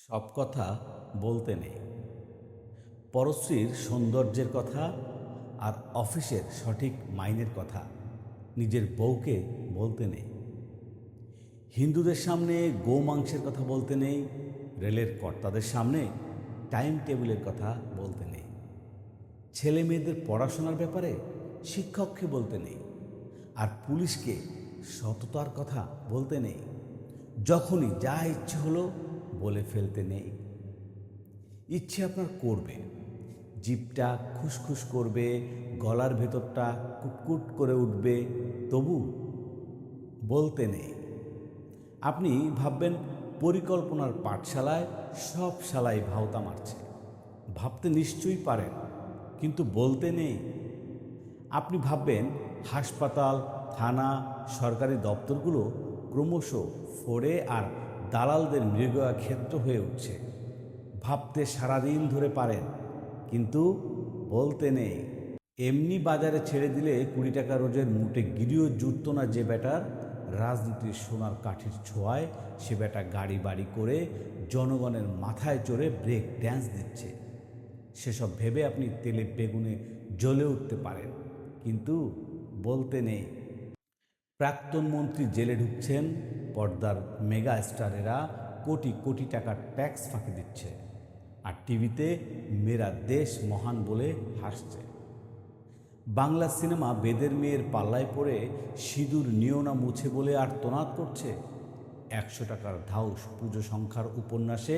সব কথা বলতে নেই। পরশ্রীর সৌন্দর্যের কথা আর অফিসের সঠিক মাইনের কথা নিজের বউকে বলতে নেই। হিন্দুদের সামনে গোমাংসের কথা বলতে নেই। রেলের কর্তাদের সামনে টাইম টেবিলের কথা বলতে নেই। ছেলে মেয়েদের পড়াশোনার ব্যাপারে শিক্ষককে বলতে নেই। আর পুলিশকে সততার কথা বলতে নেই। যখনই যা ইচ্ছে হলো বলে ফেলতে নেই। ইচ্ছে আপনার করবে, জিভটা খুসখুস করবে, গলার ভেতরটা কুটকুট করে উঠবে, তবু বলতে নেই। আপনি ভাববেন পরিকল্পনার পাঠশালায় সব শালাই ভাওতা মারছে। ভাবতে নিশ্চয়ই পারেন, কিন্তু বলতে নেই। আপনি ভাববেন হাসপাতাল, থানা, সরকারি দপ্তরগুলো ক্রমশ ফোড়ে আর দালালদের মৃগয়া ক্ষেত্র হয়ে উঠছে। ভাবতে সারাদিন ধরে পারেন, কিন্তু বলতে নেই। এমনি বাজারে ছেড়ে দিলে 20 টাকা রোজের মুটে গিরিও জুটত না যে বেটার, রাজনীতির সোনার কাঠির ছোঁয়ায় সে বেটা গাড়ি বাড়ি করে জনগণের মাথায় চড়ে ব্রেক ড্যান্স দিচ্ছে। সেসব ভেবে আপনি তেলে বেগুনে জ্বলে উঠতে পারেন, কিন্তু বলতে নেই। প্রাক্তন মন্ত্রী জেলে ঢুকছেন, পর্দার মেগা স্টারেরা কোটি কোটি টাকার ট্যাক্স ফাঁকি দিচ্ছে, আর টিভিতে মেরা দেশ মহান বলে হাসছে। বাংলা সিনেমা বেদের মেয়ের পাল্লায় পড়ে সিঁদুর নিও না মুছে বলে আর্তনাদ করছে। 100 টাকার ধাউস পুজো সংখ্যার উপন্যাসে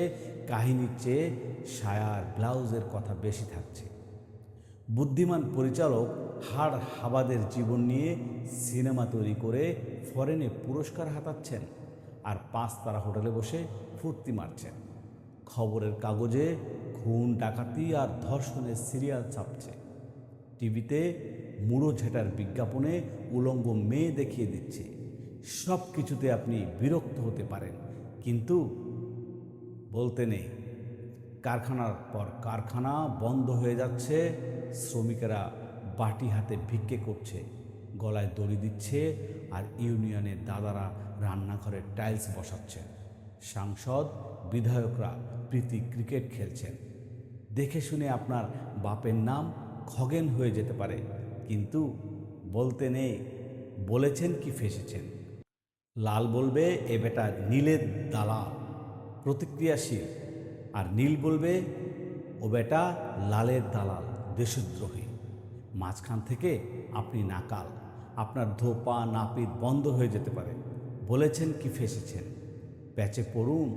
কাহিনীর চেয়ে সায়ার ব্লাউজের কথা বেশি থাকছে। বুদ্ধিমান পরিচালক হাড় হাবাদের জীবন নিয়ে সিনেমা তৈরি করে ফরেনে পুরস্কার হাতাচ্ছেন, আর 5 তারা হোটেলে বসে ফুর্তি মারছেন। খবরের কাগজে খুন, ডাকাতি আর ধর্ষণের সিরিয়াল ছাপছে। টিভিতে মুড়ো ঝেঁটার বিজ্ঞাপনে উলঙ্গ মেয়ে দেখিয়ে দিচ্ছে। সব কিছুতে আপনি বিরক্ত হতে পারেন, কিন্তু বলতে নেই। কারখানার পর কারখানা বন্ধ হয়ে যাচ্ছে, শ্রমিকেরা বাটি হাতে ভিক্ষে করছে, গলায় দড়ি দিচ্ছে, আর ইউনিয়নের দাদারা রান্নাঘরে টাইলস বসাচ্ছেন। সাংসদ, বিধায়করা প্রীতি ক্রিকেট খেলছেন। দেখে শুনে আপনার বাপের নাম খগেন হয়ে যেতে পারে, কিন্তু বলতে নেই। বলেছেন কি ফেসেছেন। লাল বলবে এ বেটা নীলের দালাল, প্রতিক্রিয়াশীল, আর নীল বলবে ও বেটা লালের দালাল, দেশদ্রোহী। মাঝখান থেকে আপনি নাকাল, আপনার ধোপা নাপিত বন্ধ হয়ে যেতে পারে। বলেছেন কি ফেসেছেন। প্যাচে পড়ুন,